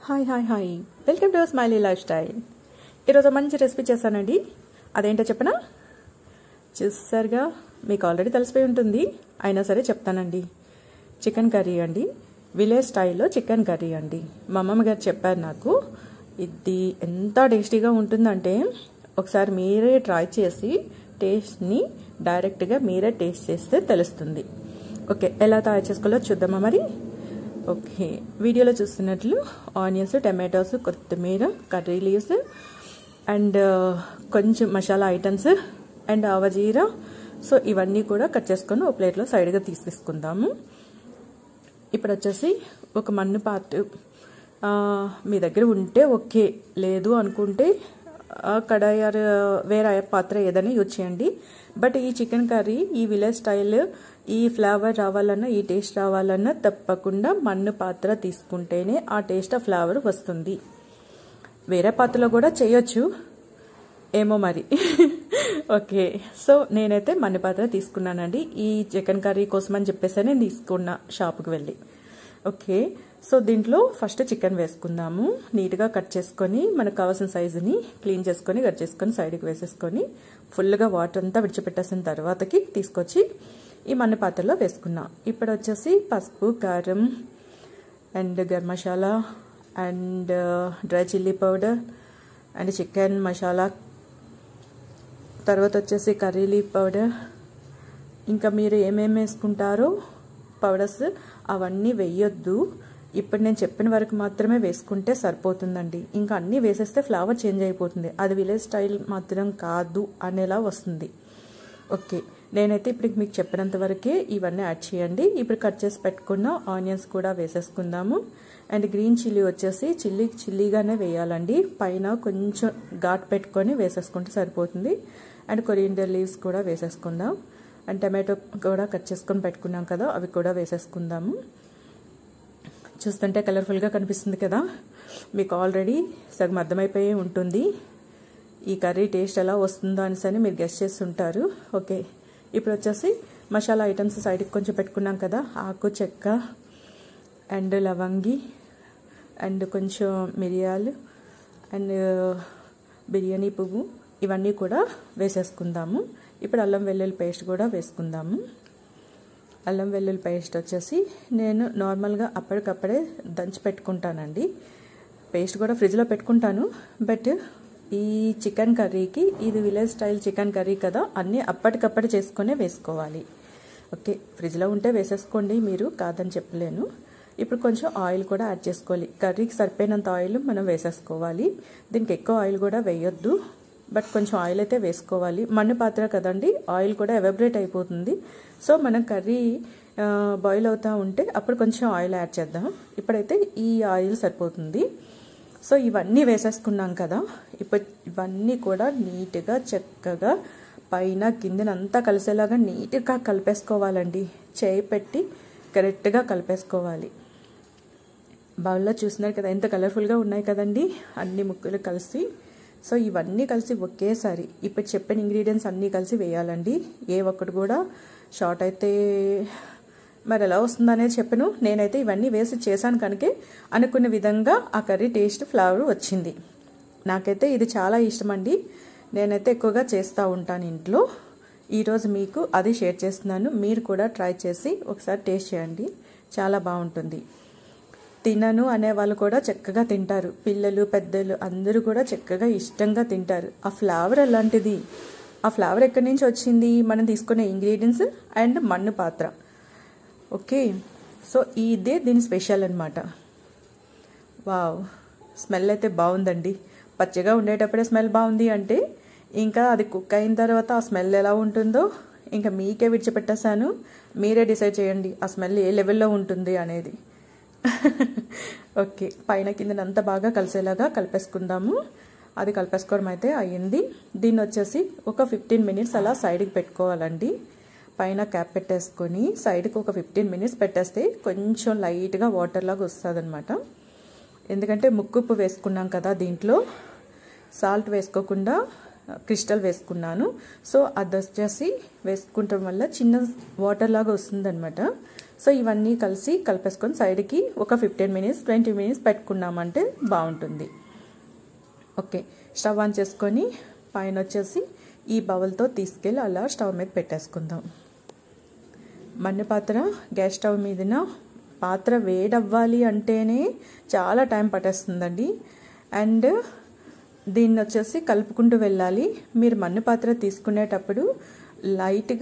Hi hi hi welcome to smiley life style. ఈరోజు మంచి recipe చేశానండి. అదేంటో చెప్పనా? చూసారుగా, మీకు ఆల్రెడీ తెలిసిపోయి ఉంటుంది, అయినా సరే చెప్తానండి. చికెన్ కర్రీ అండి, విలేజ్ స్టైల్లో చికెన్ కర్రీ అండి. మా అమ్మమ్మ గారు చెప్పారు నాకు. ఇది ఎంత టేస్టీగా ఉంటుందంటే ఒకసారి మీరే ట్రై చేసి టేస్ట్ని డైరెక్ట్గా మీరే టేస్ట్ చేస్తే తెలుస్తుంది. ఓకే, ఎలా తయారు చేసుకోవాలో చూద్దామా మరి? ఓకే, వీడియోలో చూస్తున్నట్లు ఆనియన్స్, టమాటోస్, కొత్తిమీర, కర్రీ లీవ్స్ అండ్ కొంచెం మసాలా ఐటమ్స్ అండ్ ఆవజీరా. సో ఇవన్నీ కూడా కట్ చేసుకొని ఒక ప్లేట్లో సైడ్గా తీసుకుందాము. ఇప్పుడు వచ్చేసి ఒక మన్ను పాత్ర మీ దగ్గర ఉంటే ఓకే, లేదు అనుకుంటే కడాయి వేరే పాత్ర ఏదైనా యూజ్ చేయండి. బట్ ఈ చికెన్ కర్రీ, ఈ విలేజ్ స్టైల్, ఈ ఫ్లేవర్ రావాలన్నా, ఈ టేస్ట్ రావాలన్నా తప్పకుండా మన్ను పాత్ర తీసుకుంటేనే ఆ టేస్ట్, ఆ ఫ్లేవర్ వస్తుంది. వేరే పాత్రలో కూడా చేయొచ్చు ఏమో మరి. ఓకే, సో నేనైతే మన్ను పాత్ర తీసుకున్నానండి. ఈ చికెన్ కర్రీ కోసం అని చెప్పేసి నేను తీసుకున్నా షాప్కి వెళ్ళి. ఓకే, సో దీంట్లో ఫస్ట్ చికెన్ వేసుకుందాము. నీట్గా కట్ చేసుకొని మనకు కావాల్సిన సైజుని క్లీన్ చేసుకొని కట్ చేసుకొని సైడ్కి వేసేసుకొని ఫుల్గా వాటర్ అంతా విడిచిపెట్టేసిన తర్వాతకి తీసుకొచ్చి ఈ మన్ను పాత్రలో వేసుకున్నాం. ఇప్పుడు వచ్చేసి పసుపు, కారం and garam masala and dry chilli powder and chicken masala, తర్వాత వచ్చేసి కర్రీ లీఫ్ పౌడర్, ఇంకా మీరు ఏమేమి వేసుకుంటారో పౌడర్స్ అవన్నీ వేయొద్దు. ఇప్పుడు నేను చెప్పిన వరకు మాత్రమే వేసుకుంటే సరిపోతుందండి. ఇంకా అన్నీ వేసేస్తే ఫ్లేవర్ చేంజ్ అయిపోతుంది, అది విలేజ్ స్టైల్ మాత్రం కాదు అనేలా వస్తుంది. ఓకే, నేనైతే ఇప్పుడు మీకు చెప్పినంత వరకే ఇవన్నీ యాడ్ చేయండి. ఇప్పుడు కట్ చేసి పెట్టుకున్న ఆనియన్స్ కూడా వేసేసుకుందాము. అండ్ గ్రీన్ చిల్లీ వచ్చేసి చిల్లీగానే వేయాలండి, పైన కొంచెం ఘాట్ పెట్టుకొని వేసేసుకుంటే సరిపోతుంది. అండ్ కొరియండర్ లీవ్స్ కూడా వేసేసుకుందాం. అండ్ టమాటో కూడా కట్ చేసుకొని పెట్టుకున్నాం కదా, అవి కూడా వేసేసుకుందాము. చూస్తుంటే కలర్ఫుల్గా కనిపిస్తుంది కదా, మీకు ఆల్రెడీ సగం అర్థమైపోయి ఉంటుంది ఈ కర్రీ టేస్ట్ ఎలా వస్తుందో అని మీరు గెస్ట్ చేస్తుంటారు. ఓకే, ఇప్పుడు వచ్చేసి మసాలా ఐటమ్స్ సైడ్కి కొంచెం పెట్టుకున్నాం కదా, ఆకు, చెక్క అండ్ లవంగి అండ్ కొంచెం మిరియాలు అండ్ బిర్యానీ పువ్వు, ఇవన్నీ కూడా వేసేసుకుందాము. ఇప్పుడు అల్లం వెల్లుల్లి పేస్ట్ కూడా వేసుకుందాము. అల్లం వెల్లుల్లి పేస్ట్ వచ్చేసి నేను నార్మల్గా అప్పటికప్పుడే దంచి పెట్టుకుంటానండి. పేస్ట్ కూడా ఫ్రిడ్జ్లో పెట్టుకుంటాను. బట్ ఈ చికెన్ కర్రీకి, ఇది విలేజ్ స్టైల్ చికెన్ కర్రీ కదా, అన్నీ అప్పటికప్పుడే చేసుకునే వేసుకోవాలి. ఓకే, ఫ్రిడ్జ్లో ఉంటే వేసేసుకోండి, మీరు కాదని చెప్పలేను. ఇప్పుడు కొంచెం ఆయిల్ కూడా యాడ్ చేసుకోవాలి. కర్రీకి సరిపోయినంత ఆయిల్ మనం వేసేసుకోవాలి. దీనికి ఎక్కువ ఆయిల్ కూడా వేయొద్దు, బట్ కొంచెం ఆయిల్ అయితే వేసుకోవాలి. మన్ను పాత్ర కదండి, ఆయిల్ కూడా ఎవాపరేట్ అయిపోతుంది. సో మనం కర్రీ బాయిల్ అవుతూ ఉంటే అప్పుడు కొంచెం ఆయిల్ యాడ్ చేద్దాం. ఇప్పుడైతే ఈ ఆయిల్ సరిపోతుంది. సో ఇవన్నీ వేసేసుకున్నాం కదా, ఇప్పుడు ఇవన్నీ కూడా నీట్గా చక్కగా పైన కిందనంతా కలిసేలాగా నీట్గా కలిపేసుకోవాలండి. చేయి పెట్టి కరెక్ట్గా కలిపేసుకోవాలి. బౌల్లో చూస్తున్నారు కదా ఎంత కలర్ఫుల్గా ఉన్నాయి కదండి అన్ని ముక్కలు కలిసి. సో ఇవన్నీ కలిసి ఒకేసారి ఇప్పుడు చెప్పిన ఇంగ్రీడియంట్స్ అన్నీ కలిసి వేయాలండి. ఏ ఒక్కటి కూడా షార్ట్ అయితే మరి ఎలా వస్తుందనేది చెప్పను. నేనైతే ఇవన్నీ వేసి చేశాను కనుక అనుకున్న విధంగా ఆ కర్రీ టేస్ట్, ఫ్లేవర్ వచ్చింది. నాకైతే ఇది చాలా ఇష్టం అండి. నేనైతే ఎక్కువగా చేస్తూ ఉంటాను ఇంట్లో. ఈరోజు మీకు అది షేర్ చేస్తున్నాను. మీరు కూడా ట్రై చేసి ఒకసారి టేస్ట్ చేయండి, చాలా బాగుంటుంది. తినను అనే వాళ్ళు కూడా చక్కగా తింటారు, పిల్లలు, పెద్దలు అందరూ కూడా చక్కగా ఇష్టంగా తింటారు. ఆ ఫ్లేవర్ అలాంటిది. ఆ ఫ్లేవర్ ఎక్కడి నుంచి వచ్చింది? మనం తీసుకునే ఇంగ్రీడియంట్స్ అండ్ మన్ను పాత్ర. ఓకే, సో ఇదే దీని స్పెషల్ అనమాట. వావ్, స్మెల్ అయితే బాగుందండి. పచ్చిగా ఉండేటప్పుడే స్మెల్ బాగుంది అంటే ఇంకా అది కుక్ అయిన తర్వాత ఆ స్మెల్ ఎలా ఉంటుందో ఇంకా మీకే విడిచిపెట్టేసాను. మీరే డిసైడ్ చేయండి ఆ స్మెల్ ఏ లెవెల్లో ఉంటుంది అనేది. ఓకే, పైన కిందనంతా బాగా కలిసేలాగా కలిపేసుకుందాము. అది కలిపేసుకోవడం అయితే అయ్యింది. దీన్ని వచ్చేసి ఒక 15 మినిట్స్ అలా సైడ్కి పెట్టుకోవాలండి. పైన క్యాప్ పెట్టేసుకొని సైడ్కి ఒక 15 మినిట్స్ పెట్టేస్తే కొంచెం లైట్గా వాటర్ లాగా వస్తుంది అనమాట. ఎందుకంటే ముక్కుప్పు వేసుకున్నాం కదా, దీంట్లో సాల్ట్ వేసుకోకుండా క్రిస్టల్ వేసుకున్నాను. సో అది వచ్చేసి వేసుకుంటాం వల్ల చిన్న వాటర్ లాగా వస్తుంది అనమాట. సో ఇవన్నీ కలిసి కలిపేసుకొని సైడ్కి ఒక 15 మినిట్స్ 20 మినిట్స్ పెట్టుకున్నామంటే బాగుంటుంది. ఓకే, స్టవ్ ఆన్ చేసుకొని పైన వచ్చేసి ఈ బౌల్తో తీసుకెళ్ళి అలా స్టవ్ మీద పెట్టేసుకుందాం. మన్ను పాత్ర గ్యాస్ స్టవ్ మీదన పాత్ర వేడవ్వాలి అంటేనే చాలా టైం పట్టేస్తుందండి. అండ్ దీన్ని వచ్చేసి కలుపుకుంటూ వెళ్ళాలి. మీరు మన్ను పాత్ర తీసుకునేటప్పుడు లైట్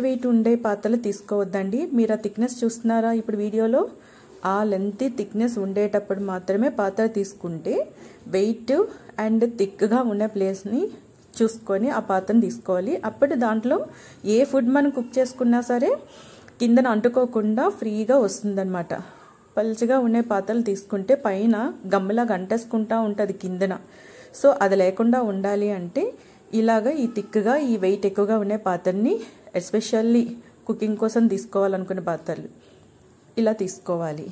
వెయిట్ ఉండే పాత్రలు తీసుకోవద్దండి. మీరు ఆ థిక్నెస్ చూస్తున్నారా ఇప్పుడు వీడియోలో, ఆ లెంత్ థిక్నెస్ ఉండేటప్పుడు మాత్రమే పాత్ర తీసుకుంటే వెయిట్ అండ్ థిక్గా ఉన్న ప్లేస్ని చూసుకొని ఆ పాత్రను తీసుకోవాలి. అప్పుడు దాంట్లో ఏ ఫుడ్ మనం కుక్ చేసుకున్నా సరే కిందన అంటుకోకుండా ఫ్రీగా వస్తుందన్నమాట. పల్చగా ఉండే పాత్రలు తీసుకుంటే పైన గమ్ములాగా అంటేసుకుంటా ఉంటుంది కిందన. సో అది లేకుండా ఉండాలి అంటే ఇలాగ ఈ థిక్గా ఈ వెయిట్ ఎక్కువగా ఉండే పాత్రని, ఎస్పెషల్లీ కుకింగ్ కోసం తీసుకోవాలనుకునే పాత్రలు ఇలా తీసుకోవాలి.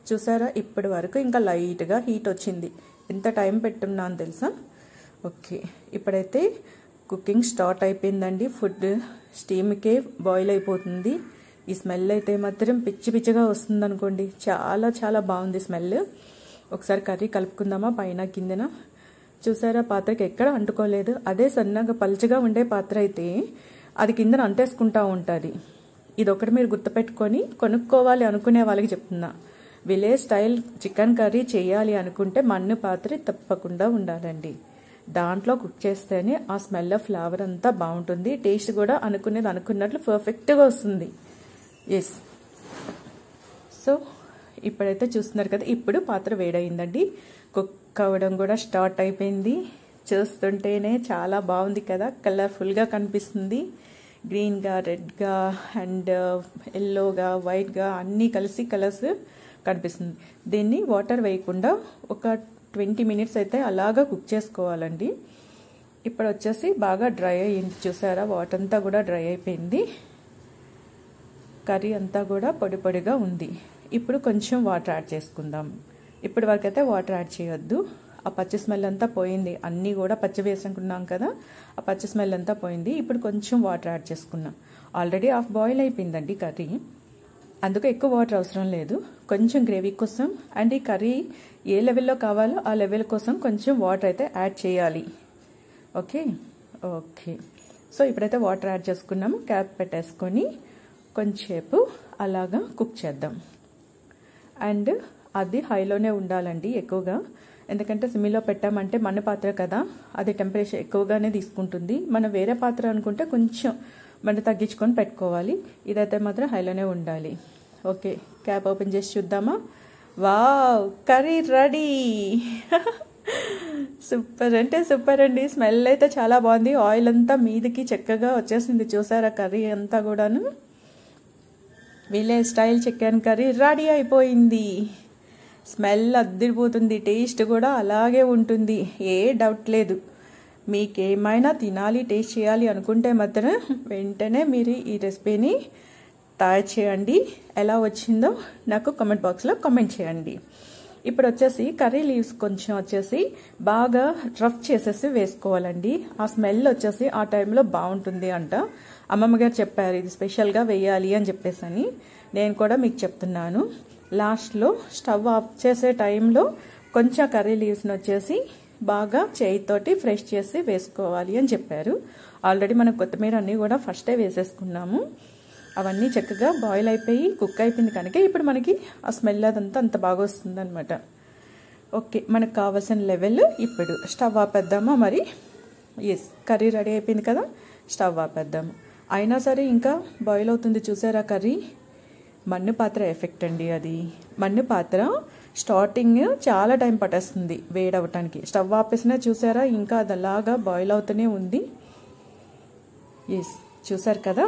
చూసారా ఇప్పటి వరకు ఇంకా లైట్గా హీట్ వచ్చింది. ఎంత టైం పెట్టున్నాను తెలుసా? ఓకే, ఇప్పుడైతే కుకింగ్ స్టార్ట్ అయిపోయిందండి. ఫుడ్ స్టీమ్కే బాయిల్ అయిపోతుంది. ఈ స్మెల్ అయితే మాత్రం పిచ్చిగా వస్తుంది అనుకోండి. చాలా చాలా బాగుంది స్మెల్. ఒకసారి కర్రీ కలుపుకుందామా పైన కిందన. చూసారా పాత్రకి ఎక్కడ అంటుకోలేదు. అదే సన్నగా పల్చగా ఉండే పాత్ర అయితే అది కిందన అంటేసుకుంటా ఉంటుంది. ఇది ఒకటి మీరు గుర్తుపెట్టుకొని కొనుక్కోవాలి అనుకునే వాళ్ళకి చెప్తున్నా. విలేజ్ స్టైల్ చికెన్ కర్రీ చేయాలి అనుకుంటే మన్ను పాత్ర తప్పకుండా ఉండాలండి. దాంట్లో కుక్ చేస్తేనే ఆ స్మెల్ ఫ్లేవర్ అంతా బాగుంటుంది. టేస్ట్ కూడా అనుకున్నట్లు పర్ఫెక్ట్గా వస్తుంది. ఎస్, సో ఇప్పుడైతే చూస్తున్నారు కదా, ఇప్పుడు పాత్ర వేడయిందండి. కుక్ అవ్వడం కూడా స్టార్ట్ అయిపోయింది. చూస్తుంటేనే చాలా బాగుంది కదా, కలర్ఫుల్గా కనిపిస్తుంది. గ్రీన్గా, రెడ్గా అండ్ ఎల్లోగా, వైట్గా అన్నీ కలిసి కలర్స్ కనిపిస్తుంది. దీన్ని వాటర్ వేయకుండా ఒక 20 మినిట్స్ అయితే అలాగా కుక్ చేసుకోవాలండి. ఇప్పుడు వచ్చేసి బాగా డ్రై అయ్యింది. చూసారా వాటర్ అంతా కూడా డ్రై అయిపోయింది. కర్రీ అంతా కూడా పొడిగా ఉంది. ఇప్పుడు కొంచెం వాటర్ యాడ్ చేసుకుందాం. ఇప్పటి వరకు అయితే వాటర్ యాడ్ చేయొద్దు. ఆ పచ్చి స్మెల్ అంతా పోయింది. అన్నీ కూడా పచ్చి వేసుకున్నాం కదా, ఆ పచ్చి స్మెల్ అంతా పోయింది. ఇప్పుడు కొంచెం వాటర్ యాడ్ చేసుకున్నాం. ఆల్రెడీ హాఫ్ బాయిల్ అయిపోయిందండి కర్రీ, అందుకు ఎక్కువ వాటర్ అవసరం లేదు. కొంచెం గ్రేవీ కోసం అండ్ ఈ కర్రీ ఏ లెవెల్లో కావాలో ఆ లెవెల్ కోసం కొంచెం వాటర్ అయితే యాడ్ చేయాలి. ఓకే, సో ఇప్పుడైతే వాటర్ యాడ్ చేసుకున్నాము. క్యాప్ పెట్టేసుకొని కొంచెంసేపు అలాగా కుక్ చేద్దాం. అండ్ అది హైలోనే ఉండాలండి ఎక్కువగా, ఎందుకంటే సిమ్లో పెట్టామంటే మన పాత్ర కదా, అది టెంపరేచర్ ఎక్కువగానే తీసుకుంటుంది. మనం వేరే పాత్ర అనుకుంటే కొంచెం మంట తగ్గించుకొని పెట్టుకోవాలి. ఇదైతే మాత్రం హైలోనే ఉండాలి. ఓకే, క్యాప్ ఓపెన్ చేసి చూద్దామా? Wow, curry ready. సూపర్ అంటే సూపర్ అండి. స్మెల్ అయితే చాలా బాగుంది. ఆయిల్ అంతా మీదకి చక్కగా వచ్చేసింది. చూసారా కర్రీ అంతా కూడాను. Village style chicken curry ready అయిపోయింది. స్మెల్ అద్దిరిపోతుంది, టేస్ట్ కూడా అలాగే ఉంటుంది, ఏ డౌట్ లేదు. మీకేమైనా తినాలి, టేస్ట్ చేయాలి అనుకుంటే మాత్రం వెంటనే మీరు ఈ రెసిపీని తయారు చేయండి. ఎలా వచ్చిందో నాకు కామెంట్ బాక్స్లో కామెంట్ చేయండి. ఇప్పుడు వచ్చేసి కర్రీ లీవ్స్ కొంచెం వచ్చేసి బాగా రఫ్ చేసేసి వేసుకోవాలండి. ఆ స్మెల్ వచ్చేసి ఆ టైంలో బాగుంటుంది అంట. అమ్మమ్మ గారు చెప్పారు ఇది స్పెషల్గా వేయాలి అని చెప్పేసి. నేను కూడా మీకు చెప్తున్నాను. లాస్ట్లో స్టవ్ ఆఫ్ చేసే టైంలో కొంచెం కర్రీ లీవ్స్ని వచ్చేసి బాగా చేయితోటి ఫ్రెష్ చేసి వేసుకోవాలి అని చెప్పారు. ఆల్రెడీ మనం కొత్తిమీర అన్నీ కూడా ఫస్టే వేసేసుకున్నాము. అవన్నీ చక్కగా బాయిల్ అయిపోయి కుక్ అయిపోయింది కనుక ఇప్పుడు మనకి ఆ స్మెల్ అదంతా అంత బాగా వస్తుంది అనమాట. ఓకే, మనకు కావాల్సిన లెవెల్. ఇప్పుడు స్టవ్ ఆపేద్దామా మరి? ఎస్, కర్రీ రెడీ అయిపోయింది కదా, స్టవ్ ఆపేద్దాము. అయినా సరే ఇంకా బాయిల్ అవుతుంది. చూసారా కర్రీ? మన్ను పాత్ర ఎఫెక్ట్ అండి అది. మన్ను పాత్ర స్టార్టింగ్ చాలా టైం పట్టేస్తుంది వేడవటానికి. స్టవ్ ఆపేసినా చూసారా ఇంకా అది అలాగా బాయిల్ అవుతూనే ఉంది. ఎస్, చూసారు కదా,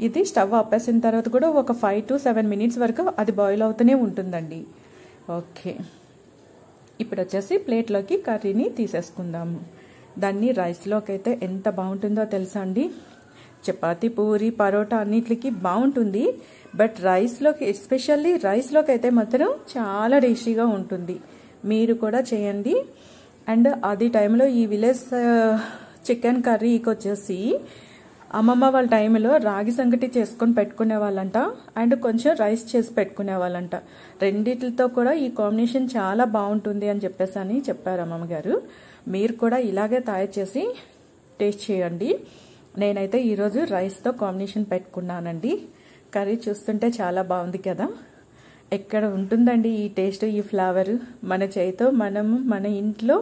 ఇది స్టవ్ ఆపేసిన తర్వాత కూడా ఒక 5 to 7 మినిట్స్ వరకు అది బాయిల్ అవుతూనే ఉంటుందండి. ఓకే, ఇప్పుడు వచ్చేసి ప్లేట్లోకి కర్రీని తీసేసుకుందాము. దాన్ని రైస్లోకి అయితే ఎంత బాగుంటుందో తెలుసా అండి. చపాతీ, పూరి, పరోటా అన్నిటికి బాగుంటుంది. బట్ రైస్లోకి, ఎస్పెషల్లీ రైస్లోకి అయితే మాత్రం చాలా టేస్టీగా ఉంటుంది. మీరు కూడా చేయండి. అండ్ అది టైంలో ఈ విలేజ్ చికెన్ కర్రీకి వచ్చేసి అమ్మమ్మ వాళ్ళ టైంలో రాగి సంగటి చేసుకొని పెట్టుకునే వాళ్ళంట, అండ్ కొంచెం రైస్ చేసి పెట్టుకునే వాళ్ళంట. రెండిటితో కూడా ఈ కాంబినేషన్ చాలా బాగుంటుంది అని చెప్పేసి చెప్పారు అమ్మమ్మ గారు. మీరు కూడా ఇలాగే తయారు చేసి టేస్ట్ చేయండి. నేనైతే ఈరోజు రైస్తో కాంబినేషన్ పెట్టుకున్నానండి. కర్రీ చూస్తుంటే చాలా బాగుంది కదా. ఎక్కడ ఉంటుందండి ఈ టేస్ట్, ఈ ఫ్లేవర్? మన చేతితో మన ఇంట్లో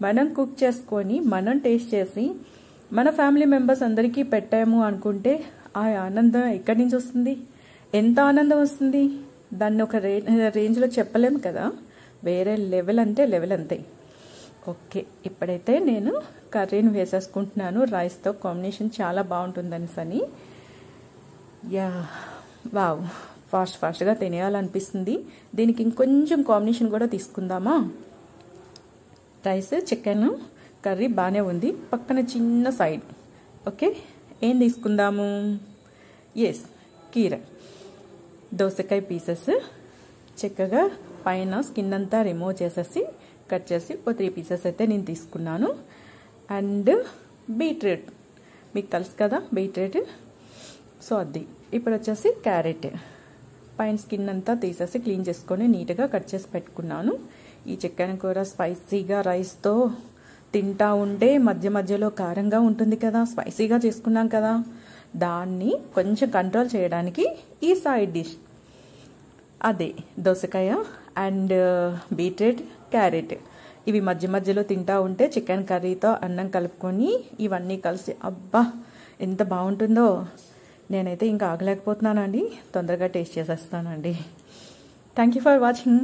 మనం కుక్ చేసుకొని మనం టేస్ట్ చేసి మన ఫ్యామిలీ మెంబర్స్ అందరికీ పెట్టాము అనుకుంటే ఆ ఆనందం ఎక్కడి నుంచి వస్తుంది? ఎంత ఆనందం వస్తుంది? దాన్ని ఒక రేంజ్లో చెప్పలేము కదా. వేరే లెవెల్ అంటే లెవెల్ అంతే. ఓకే, ఇప్పుడైతే నేను కర్రీని వేసేసుకుంటున్నాను. రైస్తో కాంబినేషన్ చాలా బాగుంటుందని యా వావ్, ఫాస్ట్గా తినేయాలనిపిస్తుంది. దీనికి ఇంకొంచెం కాంబినేషన్ కూడా తీసుకుందామా? రైస్ చికెన్ కర్రీ బాగానే ఉంది, పక్కన చిన్న సైడ్. ఓకే, ఏం తీసుకుందాము? ఎస్, కీర, దోసకాయ పీసెస్ చక్కగా పైన స్కిన్ అంతా రిమూవ్ చేసేసి కట్ చేసి 3 పీసెస్ అయితే నేను తీసుకున్నాను. అండ్ బీట్రూట్, మీకు తెలుసు కదా బీట్రూట్. సో అది. ఇప్పుడు వచ్చేసి క్యారెట్, పైన స్కిన్ అంతా తీసేసి క్లీన్ చేసుకొని నీట్గా కట్ చేసి పెట్టుకున్నాను. ఈ చికెన్ కూర స్పైసీగా రైస్తో తింటా ఉంటే మధ్య మధ్యలో కారంగా ఉంటుంది కదా, స్పైసీగా చేసుకున్నాం కదా, దాన్ని కొంచెం కంట్రోల్ చేయడానికి ఈ సైడ్ డిష్ అదే దోసకాయ అండ్ బీట్రూట్, క్యారెట్. ఇవి మధ్య మధ్యలో తింటా ఉంటే చికెన్ కర్రీతో అన్నం కలుపుకొని ఇవన్నీ కలిసి అబ్బా ఎంత బాగుంటుందో. నేనైతే ఇంకా ఆగలేకపోతున్నానండి, తొందరగా టేస్ట్ చేసేస్తానండి. Thank you for watching.